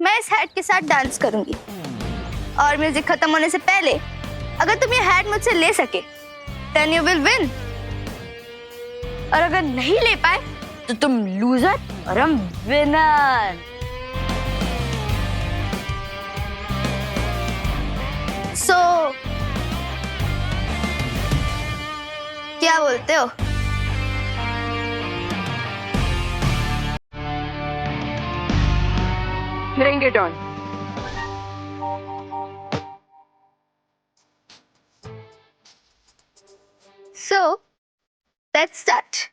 मैं इस हैट के साथ डांस करूंगी और म्यूजिक खत्म होने से पहले अगर तुम ये हैट मुझसे ले सके देन यू विल विन, और अगर नहीं ले पाए तो तुम लूजर और हम विनर। सो क्या बोलते हो? Bring it on. So let's start.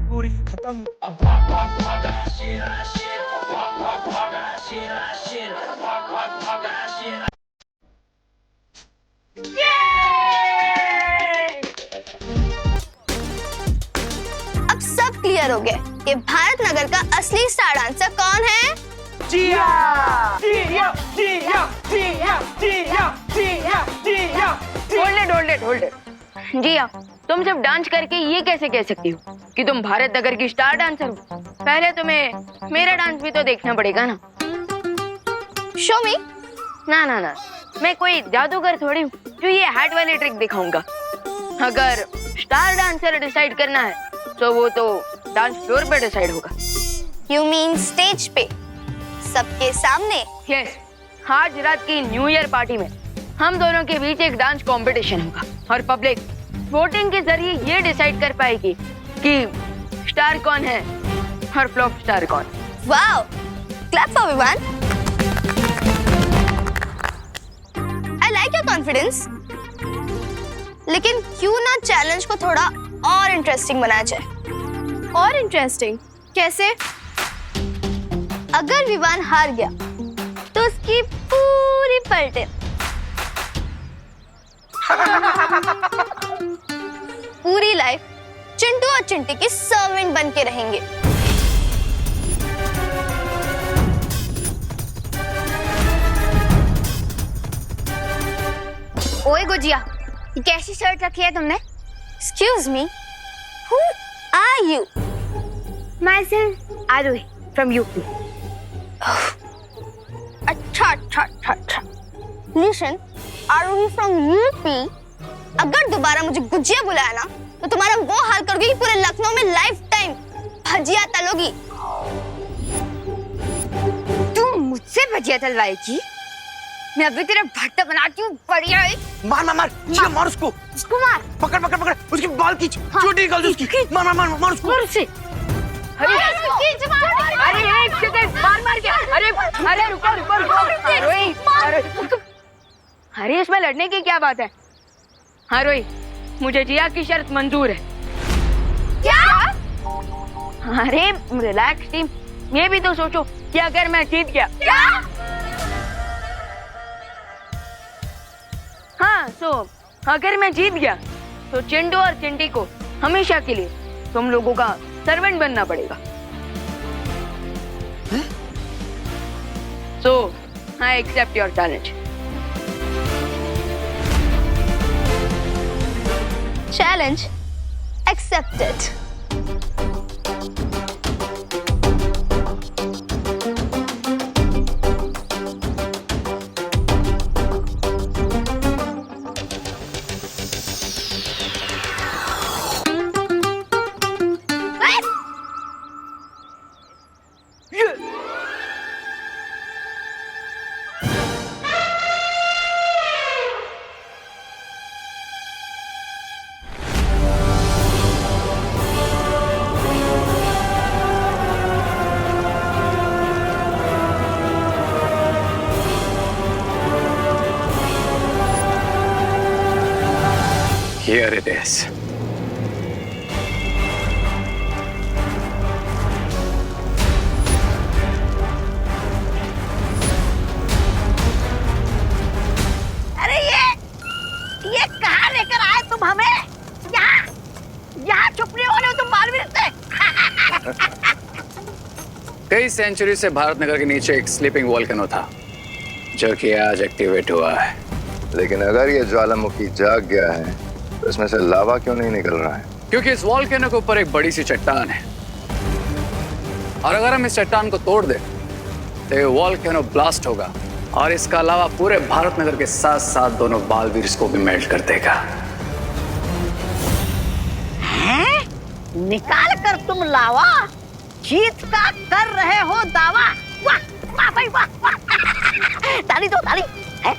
पूरी खत्म। अब सब क्लियर हो गया कि भारत नगर का असली स्टार डांसर कौन है? जिया जिया जिया जिया जिया जिया जिया। Hold it. जिया, तुम सिर्फ डांस करके ये कैसे कह सकती हो कि तुम भारत नगर की स्टार डांसर हो? पहले तुम्हें मेरा डांस भी तो देखना पड़ेगा ना। शो मी। ना, मैं कोई जादूगर थोड़ी हूँ जो ये हैट वाली ट्रिक दिखाऊंगा। अगर स्टार डांसर डिसाइड करना है तो वो तो डांस फ्लोर पे डिसाइड होगा। यू मीन स्टेज पे सबके सामने? यस, आज रात की न्यू ईयर पार्टी में हम दोनों के बीच एक डांस कंपटीशन होगा और पब्लिक वोटिंग के जरिए ये डिसाइड कर पाएगी कि स्टार कौन है और फ्लॉप स्टार कौन। Wow, clap for Vivaan. I like your confidence, लेकिन क्यों ना चैलेंज को थोड़ा और इंटरेस्टिंग बनाया जाए? और इंटरेस्टिंग कैसे? अगर विवान हार गया तो उसकी पूरी पलटे पूरी लाइफ चिंटू और चिंटी की सर्वेंट बन के रहेंगे। ओए गुजिया, ये कैसी शर्ट रखी है तुमने? Excuse me, who are you? Myself, Arohi from UP. अच्छा। Listen, Arohi from UP. अगर दोबारा मुझे गुजिया बुलाया ना तो तुम्हारा वो हाल करोगे कि पूरे लखनऊ में लाइफ टाइम भजिया तलोगी। तू मुझसे भजिया तलवाएगी? मैं अभी तेरा भट्टा बनाती हूँ, बढ़िया है। मार मार उसको मार। पकड़ उसकी बाल खींच, चोटी निकाल दे उसकी। मार उसको। मार उसे। अरे एक सेकंड, मार क्या? अरे रुको। अरे इसमें लड़ने की क्या बात है? हाँ रोही, मुझे जिया की शर्त मंजूर है। क्या? अरे रिलैक्स टीम, ये भी तो सोचो कि अगर मैं जीत गया। क्या? हाँ, अगर मैं जीत गया तो चिंटू और चिंटी को हमेशा के लिए तुम लोगों का सर्वेंट बनना पड़ेगा। So, I accept your challenge. Challenge accepted. Here it is. अरे ये कहाँ लेकर आए तुम हमें? यहाँ छुपने वाले हो तुम बालवीर से? कई सेंचुरी से भारत नगर के नीचे एक स्लीपिंग वॉल्केनो था जो कि आज एक्टिवेट हुआ है। लेकिन अगर ये ज्वालामुखी जाग गया है तो इसमें से लावा क्यों नहीं निकल रहा है? क्योंकि इस वॉल्केनो के ऊपर एक बड़ी सी चट्टान है और अगर हम इस चट्टान को तोड़ दें तो ये वॉल्केनो ब्लास्ट होगा और इसका अलावा पूरे भारत नगर के साथ साथ दोनों बालवीर को भी मेल्ट कर देगा। हैं? निकाल कर तुम लावा जीत का कर रहे हो दावा। वाह वाह भाई वाह वाह। ताली दो ताली। है?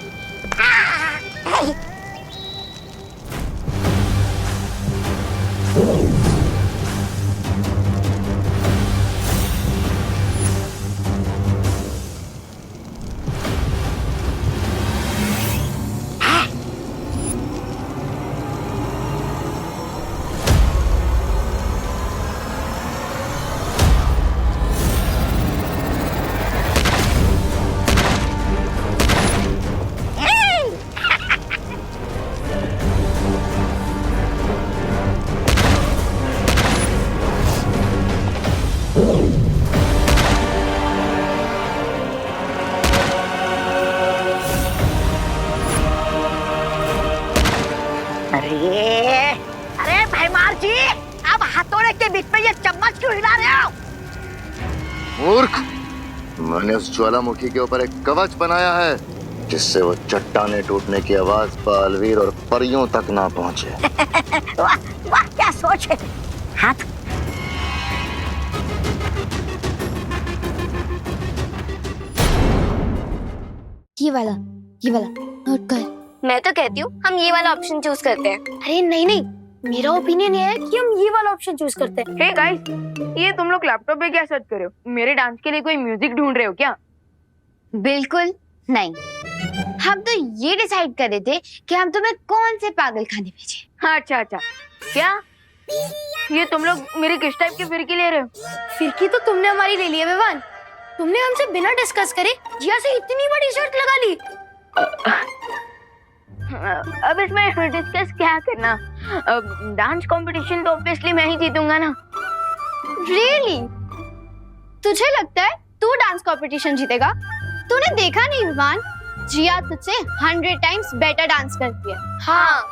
अरे भाई मार जी, अब हथौड़े के बीच में ये चम्मच क्यों हिला रहे हो? मूर्ख, मैंने उस ज्वालामुखी के ऊपर एक कवच बनाया है जिससे वो चट्टाने टूटने की आवाज बालवीर और परियों तक ना पहुंचे। वाह वाह क्या सोच है। हाथ ये वाला नोट कर। मैं तो कहती हूँ हम ये वाला ऑप्शन चूज करते हैं। अरे नहीं, मेरा ओपिनियन ये है कि हम ये वाला ऑप्शन चूज करते हैं। हे गाइस, ये तुम लोग लैपटॉप पे क्या सर्च कर रहे हो? मेरे डांस के लिए कोई म्यूजिक ढूंढ रहे हो क्या? बिल्कुल नहीं, हम तो ये डिसाइड कर रहे थे कि हम तुम्हें कौन से पागल खाने भेजें। हाँ, अच्छा, क्या ये तुम लोग मेरी किस टाइप की फिरकी ले रहे हो? फिरकी तो तुमने हमारी ले ली है विवान। तुमने हमसे बिना डिस्कस करे जिया से इतनी बड़ी शर्त लगा ली। अब इसमें डिस्कस क्या करना? डांस कंपटीशन तो ऑब्वियसली मैं ही जीतूंगा ना। रियली? तुझे लगता है तू डांस कंपटीशन जीतेगा? तूने देखा नहीं विवान, जिया तुझसे 100 टाइम्स बेटर डांस करती है। हाँ,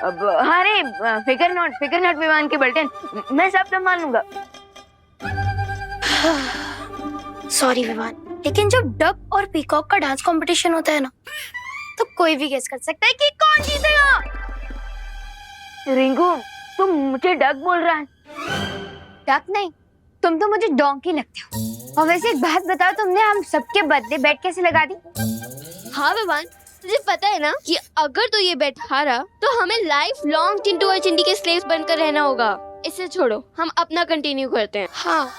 अब अरे फिकर नॉट विवान के बल्टन, मैं सब संभाल लूंगा। सॉरी विवान, लेकिन जब डक और पीकॉक का डांस कंपटीशन होता है ना, तो कोई भी गेस कर सकता है कि कौन जीतेगा। रिंकू, तुम मुझे डक बोल रहा है? डक नहीं, तुम तो मुझे डोंकी लगते हो। और वैसे एक बात बताओ, तुमने हम सबके बदले बेट कैसे लगा दी? हाँ विवान, तुझे पता है ना कि अगर तू ये बेट हारा तो हमें लाइफ लॉन्ग चिंटू और चिंटी के स्लेव्स बनकर रहना होगा। इसे छोड़ो, हम अपना कंटिन्यू करते हैं। हाँ,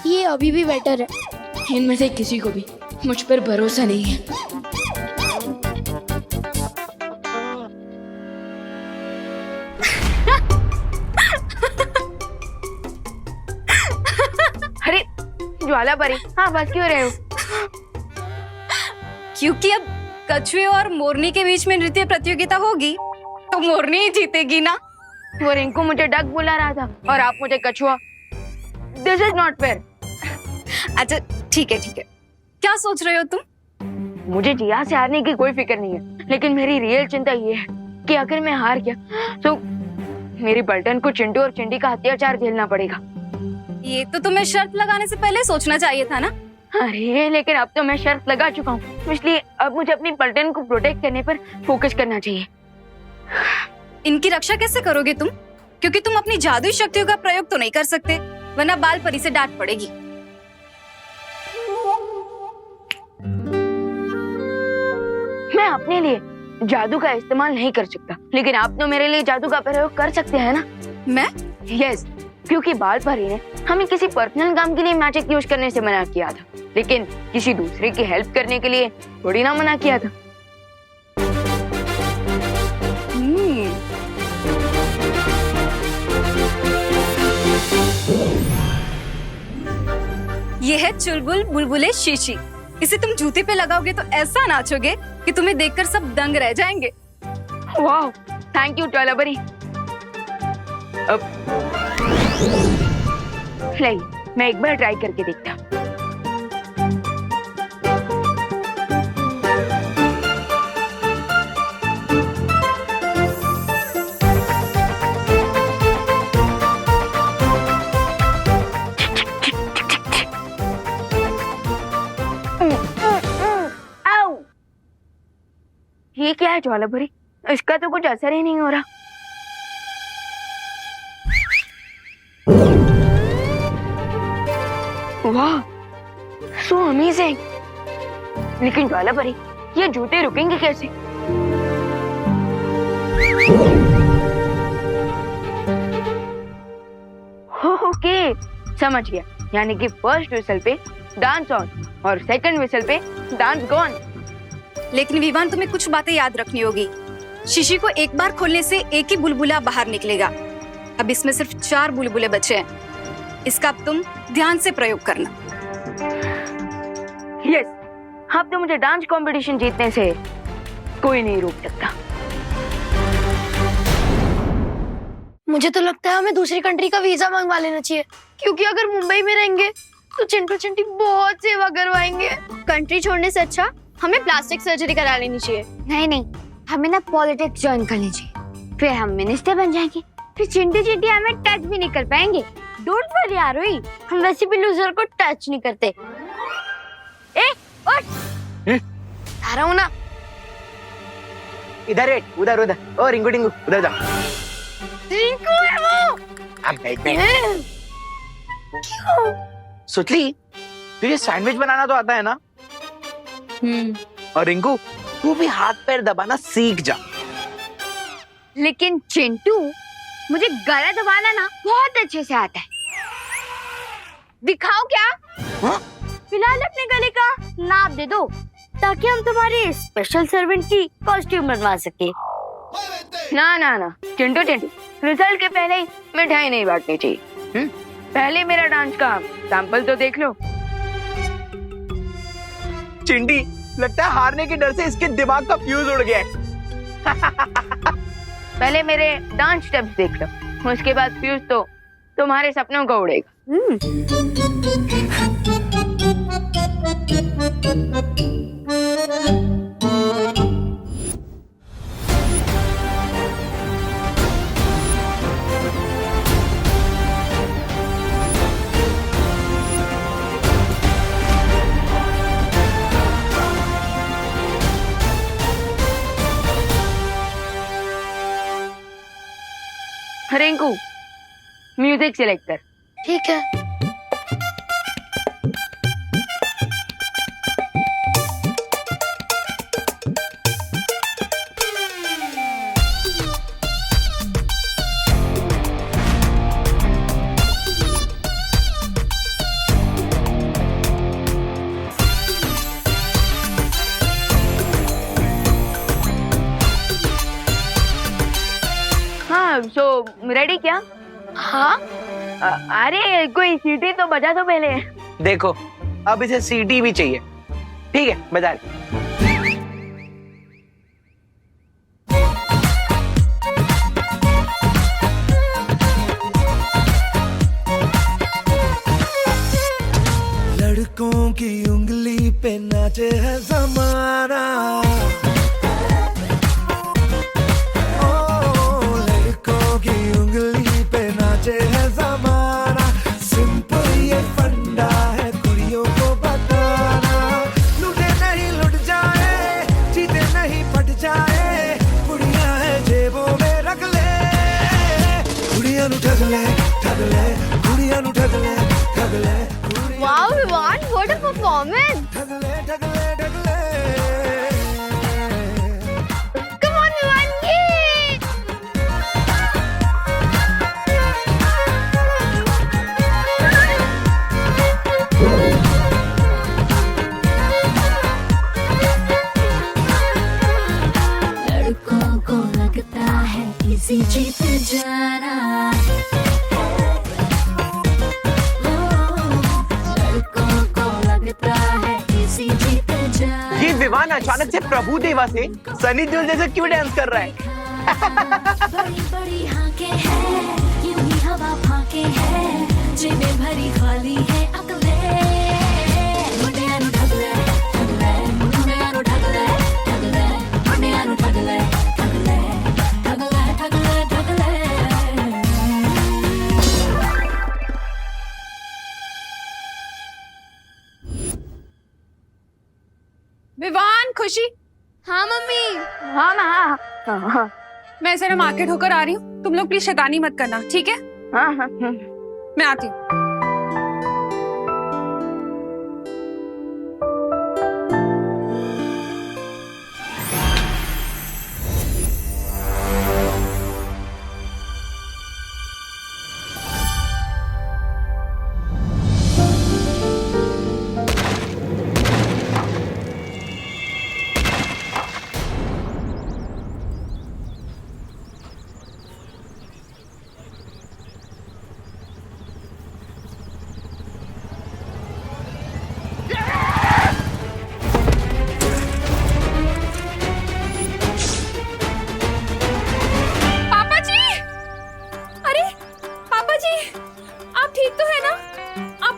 ये अभी भी बेटर है। इनमें से किसी को भी मुझ पर भरोसा नहीं है। अरे ज्वाला परी, हाँ बस क्यों रहे हो? क्योंकि अब कछुए और मोरनी के बीच में नृत्य प्रतियोगिता होगी तो मोरनी ही जीतेगी ना। वो रिंकू मुझे डक बुला रहा था और आप मुझे कछुआ। This is not fair. अच्छा ठीक है, क्या सोच रहे हो तुम? मुझे जिया से हारने की कोई फिक्र नहीं है, लेकिन मेरी रियल चिंता ये है कि अगर मैं हार गया तो मेरी बल्टन को चिंटू और चिंटी का अत्याचार झेलना पड़ेगा। ये तो तुम्हें शर्त लगाने से पहले सोचना चाहिए था ना। अरे लेकिन अब तो मैं शर्त लगा चुका हूँ, इसलिए अब मुझे अपनी बल्टन को प्रोटेक्ट करने पर फोकस करना चाहिए। इनकी रक्षा कैसे करोगे तुम? क्योंकि तुम अपनी जादुई शक्तियों का प्रयोग तो नहीं कर सकते, वरना बाल परी से डांट पड़ेगी। मैं अपने लिए जादू का इस्तेमाल नहीं कर सकता, लेकिन आप तो मेरे लिए जादू का प्रयोग कर सकते हैं ना? मैं? यस, क्योंकि बाल परी ने हमें किसी पर्सनल काम के लिए मैजिक यूज करने से मना किया था, लेकिन किसी दूसरे की हेल्प करने के लिए थोड़ी ना मना किया था। ये है चुलबुल बुलबुले शीशी। इसे तुम जूते पे लगाओगे तो ऐसा नाचोगे कि तुम्हें देखकर सब दंग रह जाएंगे। वाह, थैंक यू ज्वालाबरी। अब नहीं, मैं एक बार ट्राई करके देखता हूँ। ये क्या है ज्वालाबरी? इसका तो कुछ असर ही नहीं हो रहा। वाह, सो अमेजिंग। लेकिन ज्वालाबरी, ये जूते रुकेंगे कैसे? ओके, समझ गया। यानी कि फर्स्ट विसल पे डांस ऑन और सेकंड विसल पे डांस गॉन। लेकिन विवान, तुम्हें कुछ बातें याद रखनी होगी। शीशी को एक बार खोलने से एक ही बुलबुला बाहर निकलेगा। अब इसमें सिर्फ 4 बुलबुले बचे हैं। इसका अब तुम ध्यान से प्रयोग करना। यस, अब तो मुझे डांस कंपटीशन जीतने से कोई नहीं रोक सकता। मुझे तो लगता है हमें दूसरी कंट्री का वीजा मंगवा लेना चाहिए, क्योंकि अगर मुंबई में रहेंगे तो चिंटू चिंटी बहुत सेवा करवाएंगे। कंट्री छोड़ने से अच्छा हमें प्लास्टिक सर्जरी करा लेनी चाहिए। नहीं, हमें ना पॉलिटिक्स ज्वाइन कर लीजिए, फिर हम मिनिस्टर बन जाएंगे, फिर चिंटू चिंटी हमें टच भी नहीं कर पाएंगे। डोंट वरी आरोही, हम वैसे भी लूजर को टच नहीं करते। ए, उठ! आ रहा हूँ ना। इधर है, उधर उधर। ओ रिंकू टिंकू, उधर जा। रिंकू है वो। अब बैठ। सुचली, तुझे सैंडविच बनाना तो आता है ना? और रिंकू, तू भी हाथ पैर दबाना सीख जा। लेकिन चिंटू, मुझे गला दबाना ना बहुत अच्छे से आता है। दिखाओ क्या? हाँ? फिलहाल अपने गले का नाप दे दो, ताकि हम तुम्हारे स्पेशल सर्वेंट की कॉस्ट्यूम बनवा सके। ना ना ना चिंटू चिंटी, रिजल्ट के पहले ही मिठाई नहीं बांटनी चाहिए। पहले मेरा डांस का सैंपल तो देख लो। चिंटी, लगता है हारने के डर से इसके दिमाग का फ्यूज उड़ गया है। पहले मेरे डांस स्टेप्स देख लो, उसके बाद फ्यूज तो तुम्हारे सपनों का उड़ेगा। रिंकू, म्यूजिक सिलेक्ट कर। ठीक है। हाँ, सो रेडी क्या? हाँ, अरे कोई सीटी तो बजा दो पहले। देखो, अब इसे सीटी भी चाहिए। ठीक है, बजा ले। लड़कों की उंगली पे नाचे है ज़माना, लड़कों की उंगली पे नाचे है ज़माना। सिंपल ये फंडा है कुड़ियों को बताना, लूटे नहीं लुट जाए, जीते नहीं पट जाए, कुड़ियां है जेबों में रख ले, कुड़ियां नु ठग ले, कुड़ियां नु ठग ले। Wow Vivaan, what a performance! Come on Vivaan, yay! लड़कों को लगता है इसी जीत जाना, अचानक से प्रभु देवा से सनी देओल जैसे क्यों डांस कर रहा है? बड़ी बड़ी आंखें हैं, यूं ही हवा फांके हैं, जेबें भरी खाली है अकले, मुंडिया नु ठगले, ठगले, मुंडिया नु ठगले, ठगले, मुंडिया नु ठगले, ठगले, ठगले, ठगले, ठगले। विवान, खुशी। हाँ मम्मी। हाँ हाँ हाँ हाँ मैं जरा मार्केट होकर आ रही हूँ, तुम लोग प्लीज शैतानी मत करना, ठीक है? हाँ हाँ मैं आती हूँ।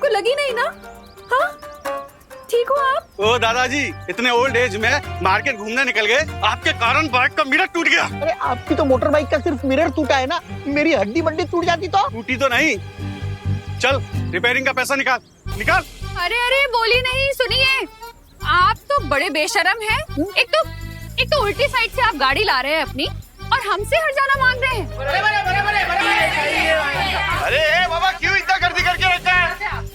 लगी नहीं ना? हाँ, ठीक हो आप? ओ दादाजी, इतने ओल्ड एज में मार्केट घूमने निकल गए, आपके कारण बाइक का मिरर टूट गया। अरे आपकी तो मोटर बाइक का सिर्फ मिरर टूटा है ना, मेरी हड्डी बड्डी टूट जाती तो? टूटी तो नहीं। चल रिपेयरिंग का पैसा निकाल निकाल। अरे अरे बोली नहीं, सुनिए, आप तो बड़े बेशरम हैं। एक तो उल्टी साइड से आप गाड़ी ला रहे हैं अपनी और हमसे हर्जाना मांग रहे हैं। अरे बाबा क्यों इतना गर्दी करके रखा है?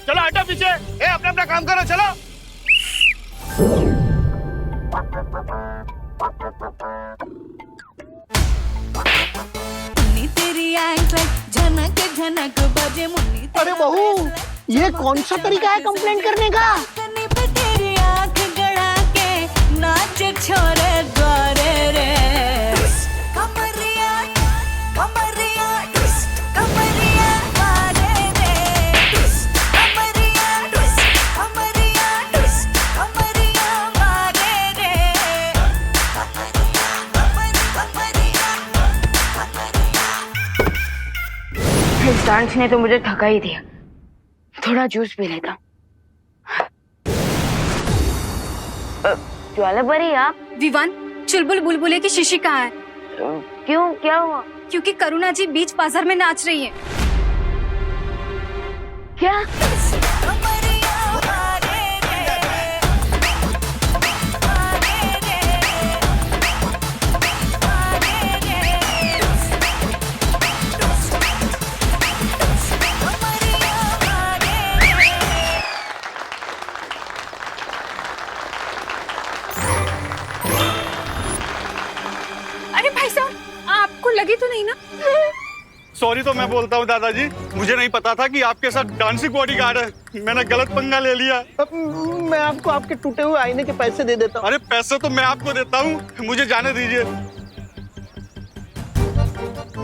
चलो हटो पीछे, अपना अपना काम करो, चलो। अरे बहू, ये कौन सा तरीका है कंप्लेंट करने का? छोरे द्वारे रे इस डांस ने तो मुझे थका ही दिया, थोड़ा जूस पी लेता। ज्वाला परी आप? विवान, चुलबुल बुलबुले की शिशी कहाँ है? क्यों, क्या हुआ? क्योंकि करुणा जी बीच बाजार में नाच रही है। क्या? आपको लगी तो नहीं ना? सॉरी तो मैं बोलता हूँ दादाजी, मुझे नहीं पता था कि आपके साथ डांसिंग बॉडीगार्ड है, मैंने गलत पंगा ले लिया। मैं आपको आपके टूटे हुए आईने के पैसे दे देता हूँ। अरे पैसे तो मैं आपको देता हूँ, मुझे जाने दीजिए।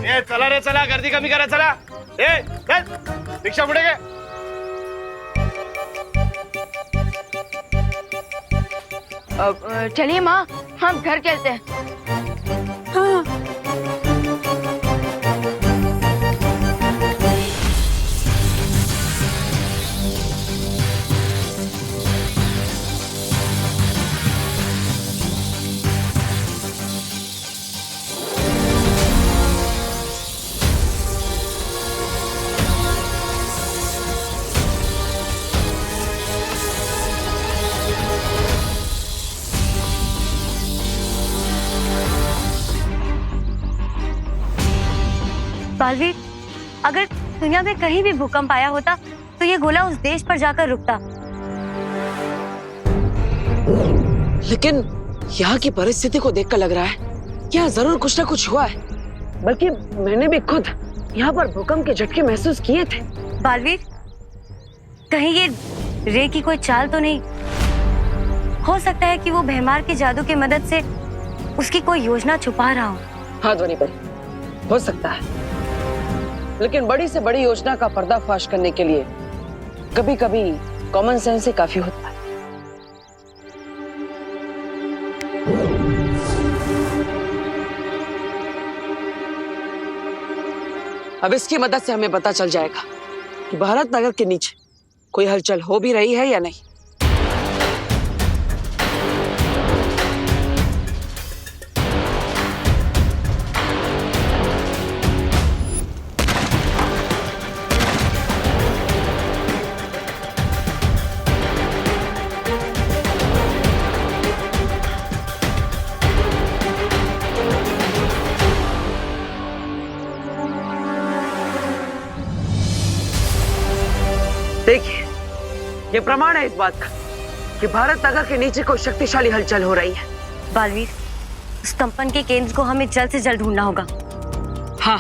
ये चला रे चला, गर्दी कमी करा, चला। ए चल, रिक्शा मुड़ेगे। चलिए माँ, हम घर चलते हैं। हाँ। बालवीर, अगर दुनिया में कहीं भी भूकंप आया होता तो ये गोला उस देश पर जाकर रुकता। लेकिन यहाँ की परिस्थिति को देखकर लग रहा है यहाँ जरूर कुछ ना कुछ हुआ है, बल्कि मैंने भी खुद यहाँ पर भूकंप के झटके महसूस किए थे। बालवीर, कहीं ये रे की कोई चाल तो नहीं? हो सकता है कि वो भैमार के जादू की मदद से उसकी कोई योजना छुपा रहा हो। हाँ ध्वनि पर हो सकता है, लेकिन बड़ी से बड़ी योजना का पर्दाफाश करने के लिए कभी कभी कॉमन सेंस ही काफी होता है। अब इसकी मदद से हमें पता चल जाएगा कि भारत नगर के नीचे कोई हलचल हो भी रही है या नहीं। देखिए, ये प्रमाण है इस बात का कि भारत नगर के नीचे कोई शक्तिशाली हलचल हो रही है। बालवीर, उस कंपन के केंद्र को हमें जल्द से जल्द ढूंढना होगा। हाँ,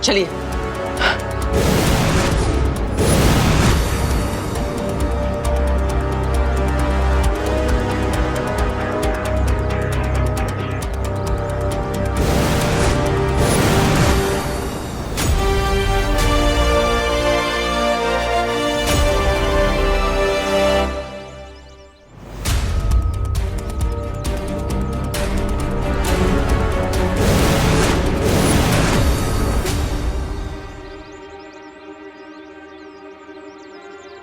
चलिए।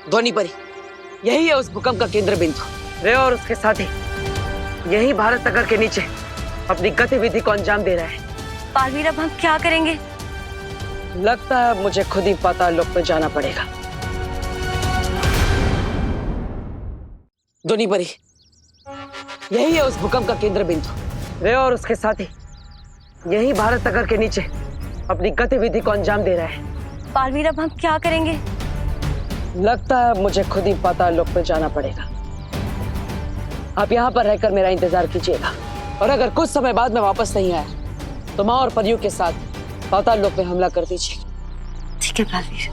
ध्वनि परी, यही है उस भूकंप का केंद्र बिंदु। रे और उसके साथी यही भारत नगर के नीचे अपनी गतिविधि को अंजाम दे रहा है। बालवीर, अब हम क्या करेंगे? लगता है मुझे खुद ही पाताल लोक में जाना पड़ेगा। ध्वनि परी, यही है उस भूकंप का केंद्र बिंदु। रे और उसके साथी यही भारत नगर के नीचे अपनी गतिविधि को अंजाम दे रहा है। बालवीर, अब हम क्या करेंगे? लगता है मुझे खुद ही पाताल लोक में जाना पड़ेगा। आप यहाँ पर रहकर मेरा इंतजार कीजिएगा, और अगर कुछ समय बाद में वापस नहीं आया तो माँ और परियों के साथ पाताल लोक में हमला कर दीजिए। ठीक है बालवीर।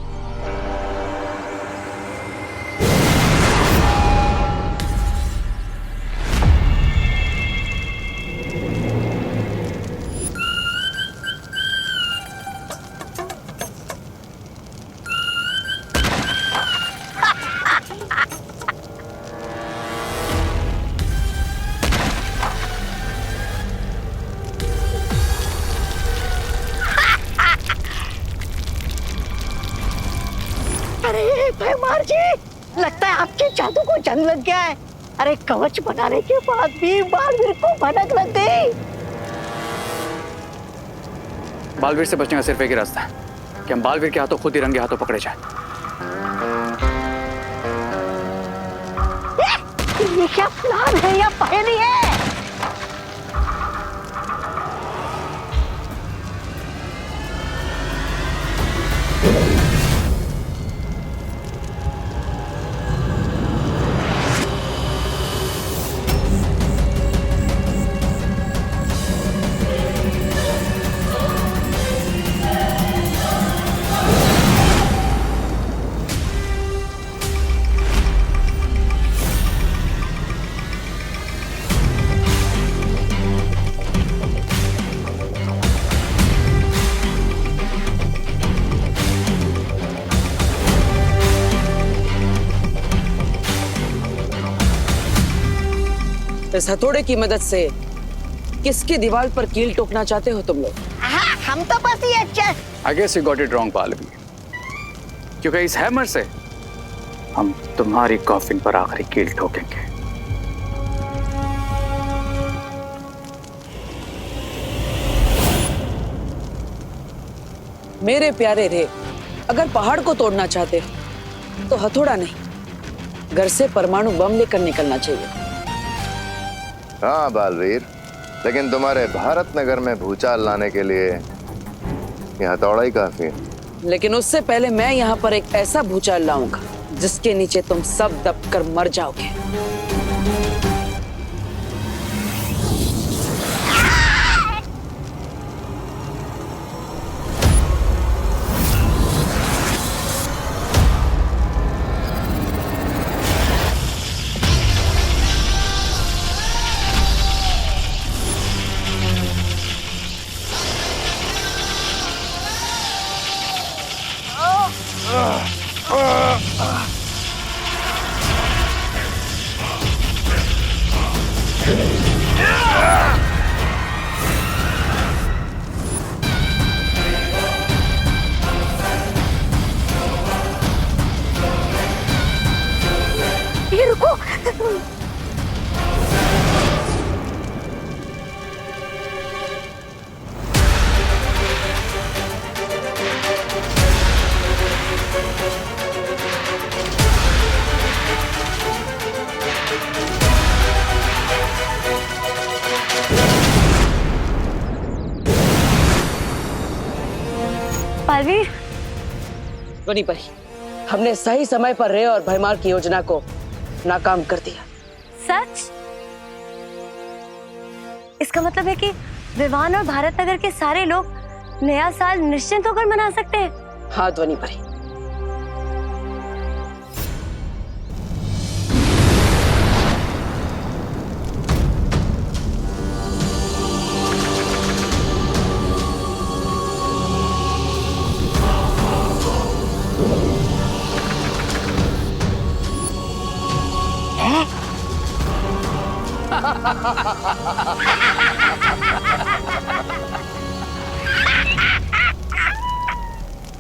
अरे भैमार जी, लगता है आपके जादू को जंग लग गया है। अरे कवच बनाने के बाद भी बालवीर को भनक लग गई। बालवीर से बचने का सिर्फ एक ही रास्ता है कि हम बालवीर के हाथों खुद ही रंगे हाथों पकड़े जाएं। ये क्या प्लान है या पहेली है? इस हथौड़े की मदद से किसकी दीवार पर कील ठोकना चाहते हो तुम लोग? हाँ, हम तो बस ये I guess you got it wrong, Baalveer, क्योंकि इस हैमर से हम तुम्हारी कॉफिन पर आखिरी कील ठोकेंगे। मेरे प्यारे रे, अगर पहाड़ को तोड़ना चाहते हो तो हथौड़ा नहीं, घर से परमाणु बम लेकर निकलना चाहिए। हाँ बालवीर, लेकिन तुम्हारे भारत नगर में भूचाल लाने के लिए ये हथौड़ा ही काफी है। लेकिन उससे पहले मैं यहाँ पर एक ऐसा भूचाल लाऊंगा जिसके नीचे तुम सब दबकर मर जाओगे। बालवीर, ध्वनि परी, हमने सही समय पर रे और भयमार की योजना को नाकाम कर दिया। सच? इसका मतलब है कि विवान और भारत नगर के सारे लोग नया साल निश्चिंत होकर मना सकते हैं। हाँ ध्वनि परी।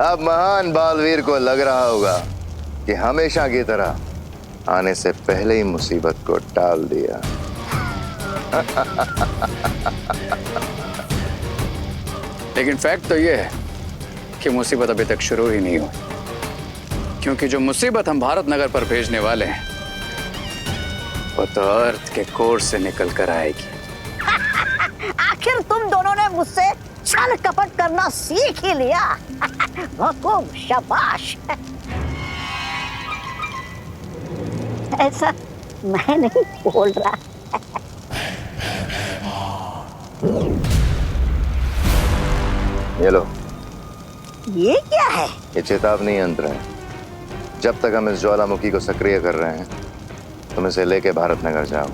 अब महान बालवीर को लग रहा होगा कि हमेशा की तरह आने से पहले ही मुसीबत को टाल दिया। लेकिन फैक्ट तो ये है कि मुसीबत अभी तक शुरू ही नहीं हुई, क्योंकि जो मुसीबत हम भारत नगर पर भेजने वाले हैं वो तो अर्थ के कोर से निकल कर आएगी। आखिर तुम दोनों ने मुझसे छल कपट करना सीख ही लिया। खूब शाबाश। ऐसा मैं नहीं बोल रहा। ये लो, ये क्या है? ये चेतावनी यंत्र है। जब तक हम इस ज्वालामुखी को सक्रिय कर रहे हैं तुम इसे लेके भारत नगर जाओ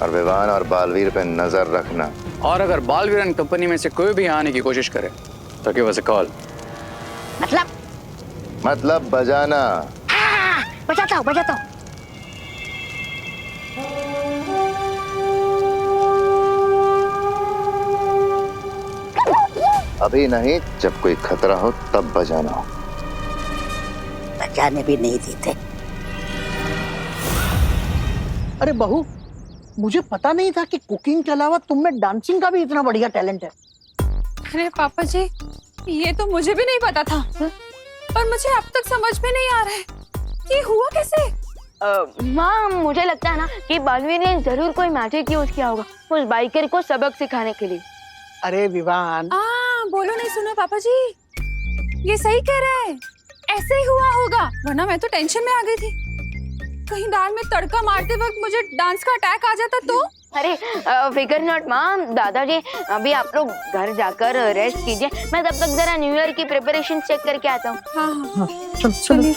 और विवान और बालवीर पे नजर रखना। और अगर बालवीर एंड कंपनी में से कोई भी आने की कोशिश करे तो गिव अस अ कॉल। मतलब बजाना। बजाता हूँ। अभी नहीं, जब कोई खतरा हो तब बजाना हो। बजाने भी नहीं देते। अरे बहू, मुझे पता नहीं था कि कुकिंग के अलावा तुम में डांसिंग का भी इतना बढ़िया टैलेंट है। अरे पापा जी, ये तो मुझे भी नहीं पता था। पर मुझे अब तक समझ में नहीं आ रहा है कि हुआ कैसे। माँ, मुझे लगता है ना कि बालवीर ने जरूर कोई मैजिक यूज किया होगा उस बाइकर को सबक सिखाने के लिए। अरे विवान, बोलो नहीं सुना पापा जी, ये सही कह रहे हैं। ऐसे ही हुआ होगा, वरना मैं तो टेंशन में आ गई थी। कहीं दाल में तड़का मारते वक्त मुझे डांस का अटैक आ जाता तो। अरे फिकर नॉट माँ, दादाजी अभी आप लोग घर जाकर रेस्ट कीजिए। मैं तब तक जरा न्यू ईयर की प्रिपरेशन चेक करके आता हूँ। हाँ। चलिए।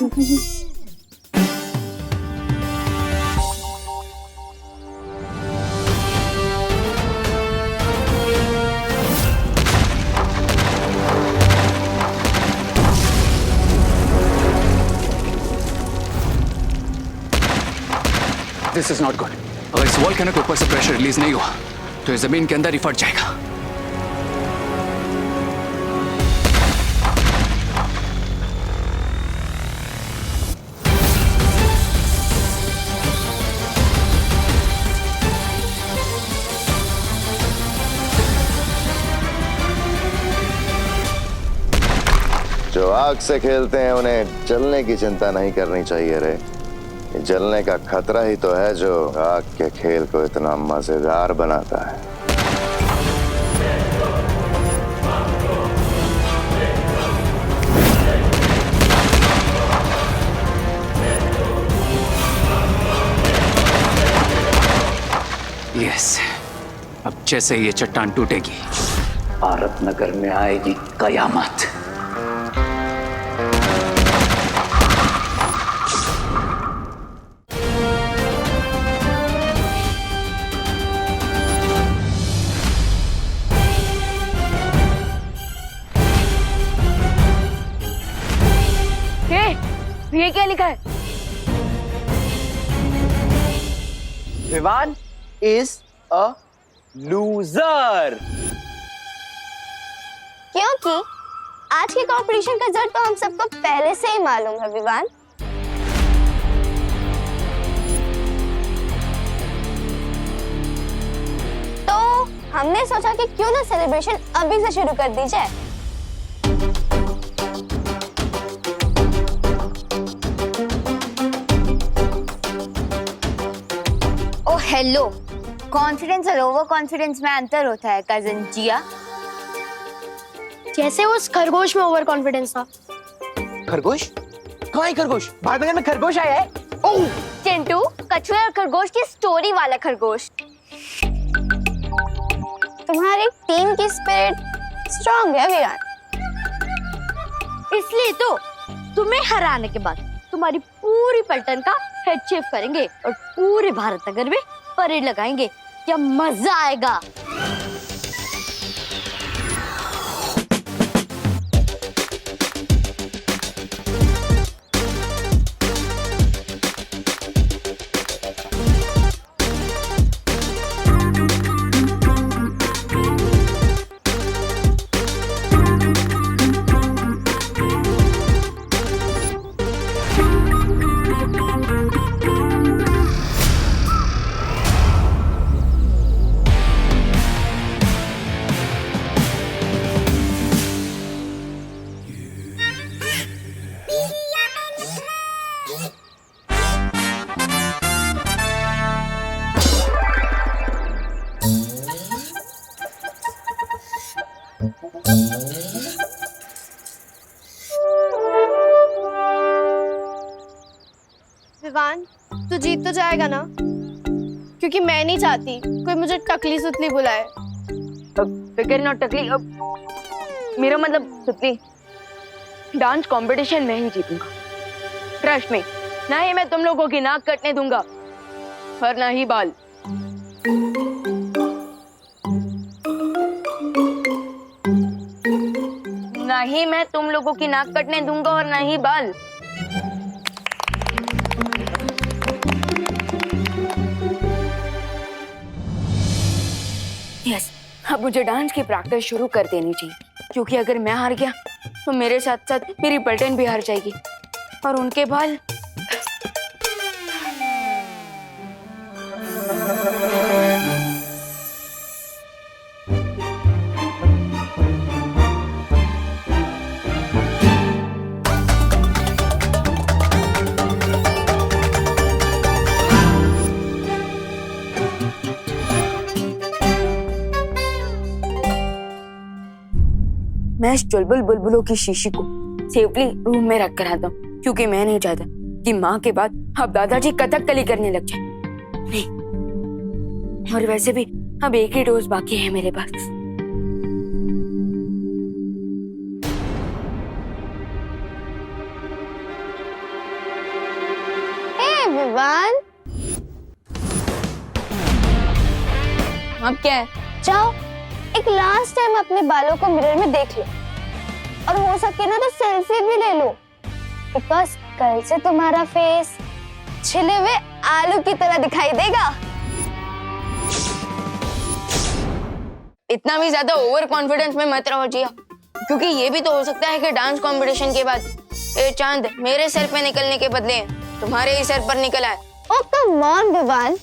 This is not good. अगर इस वॉल्केनो के ऊपर से प्रेशर रिलीज नहीं हुआ तो ये जमीन के अंदर ही फट जाएगा। जो आग से खेलते हैं उन्हें जलने की चिंता नहीं करनी चाहिए रे। ये जलने का खतरा ही तो है जो आग के खेल को इतना मजेदार बनाता है। यस, अब जैसे ये चट्टान टूटेगी भारत नगर में आएगी कयामत। ये क्या लिखा है? Vivaan is a loser. क्योंकि आज के कंपटीशन का जड़ तो हम सबको पहले से ही मालूम है विवान। तो हमने सोचा कि क्यों ना सेलिब्रेशन अभी से शुरू कर दी जाए। हेलो, कॉन्फिडेंस और ओवर कॉन्फिडेंस में अंतर होता है कजन जिया। कैसे उस खरगोश में ओवर कॉन्फिडेंस था? खरगोश? कहाँ है खरगोश? भारतनगर में खरगोश आया है? ओह! चिंटू, कछुए और खरगोश की स्टोरी वाला खरगोश। तुम्हारी टीम की स्पिरिट स्ट्रांग है विरान, इसलिए तो तुम्हें हराने के बाद तुम्हारी पूरी पलटन का हेड शेफ करेंगे और पूरे भारतनगर में परेड लगाएंगे। क्या मजा आएगा। विवान, तू जीत तो जाएगा ना? क्योंकि मैं नहीं चाहती कोई मुझे टकली सुतली बुलाए। फिकर नॉट टकली, मेरा मतलब सुतली। डांस कंपटीशन में ही जीतूंगा, ट्रस्ट में। ना ही मैं तुम लोगों की नाक कटने दूंगा और ना ही बाल। ना ही मैं तुम लोगों की नाक कटने दूंगा और ना ही बाल। यस, अब मुझे डांस की प्रैक्टिस शुरू कर देनी चाहिए, क्योंकि अगर मैं हार गया तो मेरे साथ साथ मेरी पलटन भी हार जाएगी और उनके बाल। मैं इस चुलबुल बुलबुलों की शीशी को सेफली रूम में रख कर आता हूँ, क्योंकि मैं नहीं चाहता कि माँ के बाद अब दादाजी कथकली करने लग जाए। नहीं, और वैसे भी अब एक ही डोज बाकी है मेरे पास। विवान, अब क्या है? जाओ एक लास्ट टाइम अपने बालों को मिरर में देख लो, और हो सके ना तो सेल्फी भी ले लो, बिकॉज कल से तुम्हारा फेस छिले हुए आलू की तरह दिखाई देगा। इतना भी ज्यादा ओवर कॉन्फिडेंस में मत रहो जिया, क्योंकि ये भी तो हो सकता है कि डांस कंपटीशन के बाद ये चांद मेरे सर पे निकलने के बदले तुम्हारे ही सर पर निकल आए। ओ कम ऑन विवान,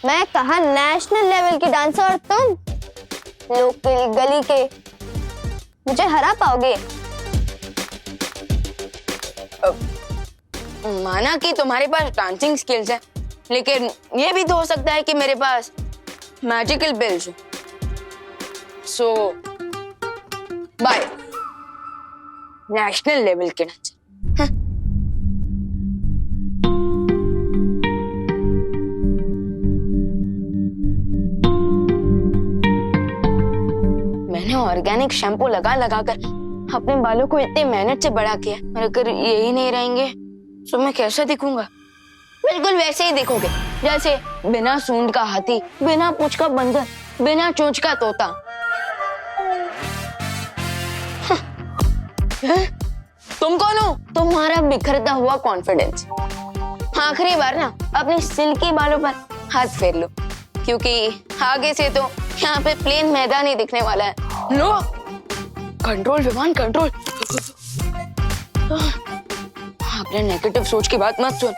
मैं कहा नेशनल लेवल की डांसर और तुम लोकल गली के, मुझे हरा पाओगे? माना कि तुम्हारे पास डांसिंग स्किल्स है, लेकिन ये भी तो हो सकता है कि मेरे पास मैजिकल बिल्स हो। सो बाय नेशनल लेवल के डांसर। मैंने ऑर्गेनिक शैम्पू लगा लगा कर अपने बालों को इतनी मेहनत से बड़ा किया, और अगर यही नहीं रहेंगे तो मैं कैसे दिखूंगा? बिल्कुल वैसे ही दिखोगे जैसे बिना सूंड का हाथी, बिना पूंछ का बंदर, बिना चोंच का तोता। तुम कौन हो? तुम्हारा बिखरता हुआ कॉन्फिडेंस। आखिरी बार ना अपने सिल्की बालों पर हाथ फेर लो, क्योंकि आगे से तो यहाँ पे प्लेन मैदान ही दिखने वाला है। नो, कंट्रोल विमान, कंट्रोल। अपने नेगेटिव सोच की बात मत सुन।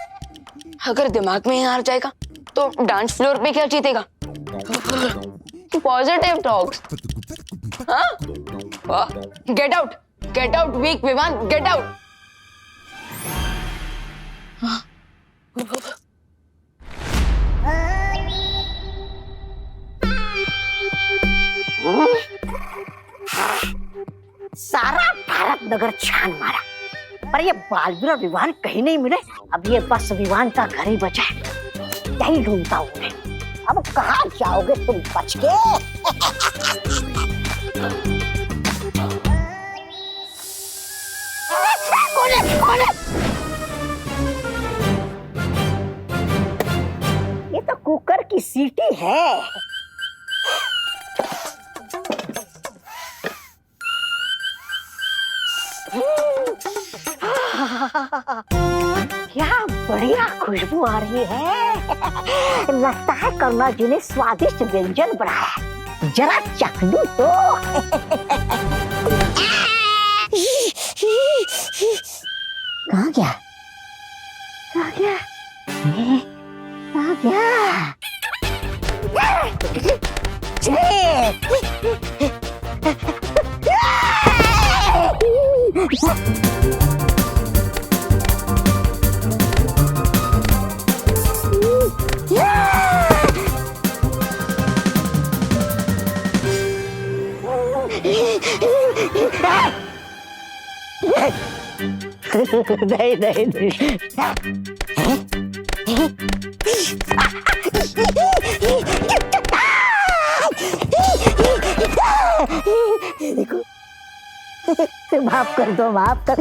अगर दिमाग में ही हार जाएगा तो डांस फ्लोर पे क्या जीतेगा? Positive talks. हाँ, गेट आउट वीक विमान, गेट आउट। सारा भारत नगर छान मारा, पर ये बालवीर और विवान कहीं नहीं मिले। अब ये बस विवान का घर ही बचा है, यही ढूंढता हूँ मैं। अब कहाँ जाओगे तुम बच के? कौन है? ये तो कुकर की सीटी है। क्या बढ़िया खुशबू आ रही है। लगता है करुणा जी ने स्वादिष्ट व्यंजन बनाया, जरा चख लूं तो। कहाँ गया? कहाँ गया? कहाँ गया? नहीं नहीं नहीं। देखो, माफ कर दो, माफ कर।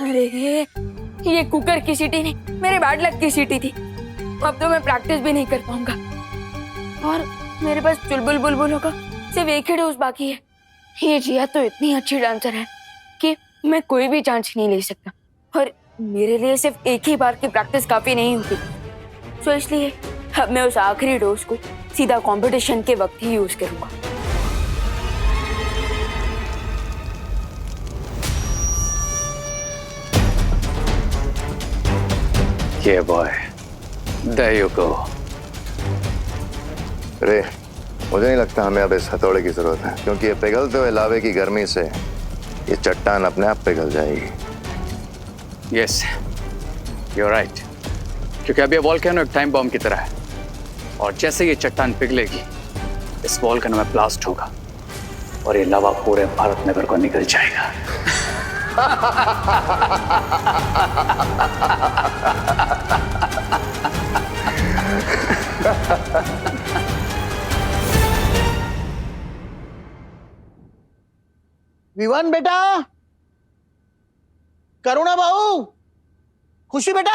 अरे ये कुकर की सीटी नहीं, मेरे बैड लक की सीटी थी। अब तो मैं प्रैक्टिस भी नहीं कर पाऊंगा और मेरे पास चुलबुल बुलबुलों का सिर्फ एक ही डोज बाकी है। ये जिया तो इतनी अच्छी डांसर है कि मैं कोई भी चांस नहीं ले सकता और मेरे लिए सिर्फ एक ही बार की प्रैक्टिस काफी नहीं होती। तो इसलिए अब मैं उस आखिरी डोज को सीधा कंपटीशन के वक्त ही यूज करूंगा। Yeah, boy. There you go. रे, मुझे नहीं लगता हमें अब इस हथौड़े की जरूरत है, क्योंकि ये पिघलते हुए लावे की गर्मी से ये चट्टान अपने आप पिघल जाएगी। Yes, you're right. क्योंकि अब ये वॉल्केनो एक टाइम बॉम्ब की तरह है और जैसे ये चट्टान पिघलेगी, इस वॉल्केनो में ब्लास्ट होगा और ये लावा पूरे भारत नगर को निकल जाएगा। विवान बेटा, करुणा बहू, खुशी बेटा,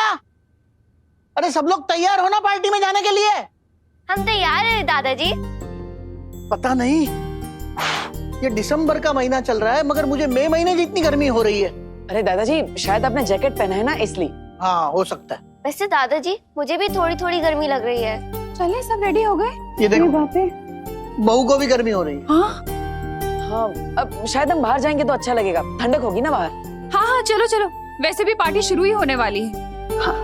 अरे सब लोग तैयार हो ना पार्टी में जाने के लिए? हम तैयार हैं दादाजी। पता नहीं, ये दिसंबर का महीना चल रहा है मगर मुझे मई महीने जितनी गर्मी हो रही है। अरे दादाजी, शायद आपने जैकेट पहना है ना, इसलिए। हाँ, हो सकता है। वैसे दादाजी, मुझे भी थोड़ी थोड़ी गर्मी लग रही है। चलिए, सब रेडी हो गए? ये देखो, बहू को भी गर्मी हो रही है। हाँ हाँ, अब शायद हम बाहर जाएंगे तो अच्छा लगेगा, ठंडक होगी ना बाहर। हाँ हाँ, चलो चलो, वैसे भी पार्टी शुरू ही होने वाली है। हाँ।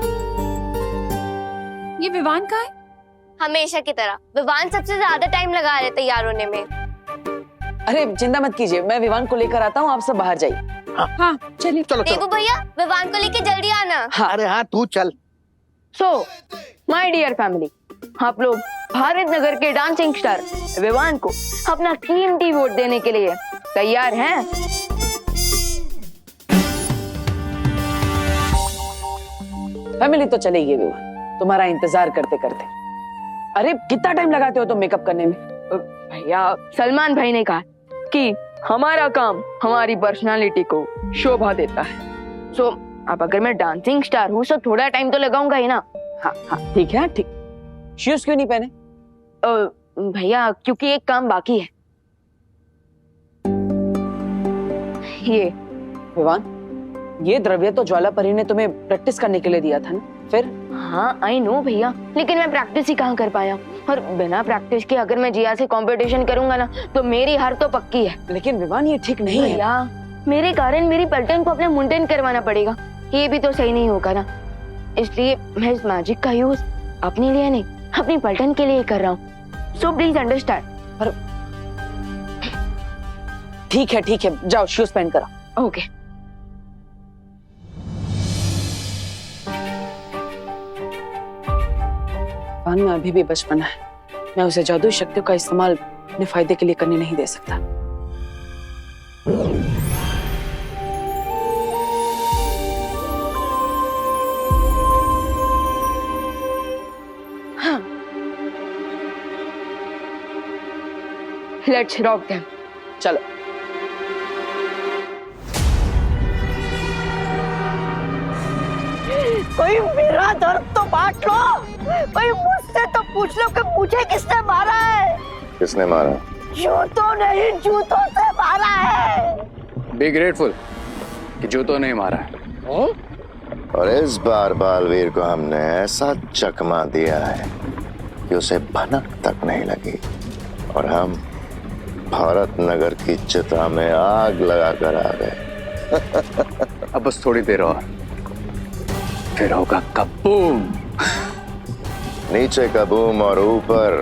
ये विवान का है? हमेशा की तरह विवान सबसे ज्यादा टाइम लगा रहे तैयार होने में। अरे चिंता मत कीजिए, मैं विवान को लेकर आता हूँ, आप सब बाहर जाइए। हाँ चलिए। चलो देवू भैया, विवान को लेके जल्दी आना। हाँ, अरे हाँ, तू चल। सो माय डियर फैमिली, आप लोग भारत नगर के डांसिंग स्टार विवान को अपना कीमती वोट देने के लिए तैयार हैं? फैमिली तो चलेगी विवान, तुम्हारा इंतजार करते करते। अरे कितना टाइम लगाते हो तुम मेकअप करने में? भैया, सलमान भाई ने कहा कि हमारा काम हमारी पर्सनालिटी को शोभा देता है। सो अब अगर मैं डांसिंग स्टार हूँ तो थोड़ा टाइम तो लगाऊंगा ही ना। हाँ हाँ, ठीक है, ठीक। शूज क्यों नहीं पहने? भैया, क्योंकि एक काम बाकी है। ये विवान, ये द्रव्य तो ज्वाला परी ने तुम्हें प्रैक्टिस करने के लिए दिया था ना, फिर? हाँ आई नो भैया, लेकिन मैं प्रैक्टिस ही कहाँ कर पाया, और बिना प्रैक्टिस के अगर मैं जिया से कंपटीशन करूंगा ना तो मेरी हार तो पक्की है। लेकिन विवान, ये ठीक नहीं है भैया, मेरे कारण मेरी पलटन को अपने मुंडन करवाना पड़ेगा, ये भी तो सही नहीं होगा ना। इसलिए मैं इस मैजिक का यूज अपने लिए नहीं अपनी पलटन के लिए कर रहा हूँ, सो प्लीज अंडरस्टैंड। ठीक है, जाओ शूज पहन कर आओ। ओके। पान में अभी भी बचपना है, मैं उसे जादू शक्तियों का इस्तेमाल अपने फायदे के लिए करने नहीं दे सकता। हाँ, लेट्स रॉक देम। चलो। कोई मेरा दर्द तो बांट लो, कोई मुझसे तो पूछ लो कि मुझे किसने मारा है। किसने मारा? जूतों नहीं, जूतों से मारा है। बी ग्रेटफुल कि जूतों नहीं मारा है। और इस बार बालवीर को हमने ऐसा चकमा दिया है कि उसे भनक तक नहीं लगी, और हम भारत नगर की चिता में आग लगा कर आ गए। अब बस थोड़ी देर और, फिर होगा कबूम। नीचे कबूम और ऊपर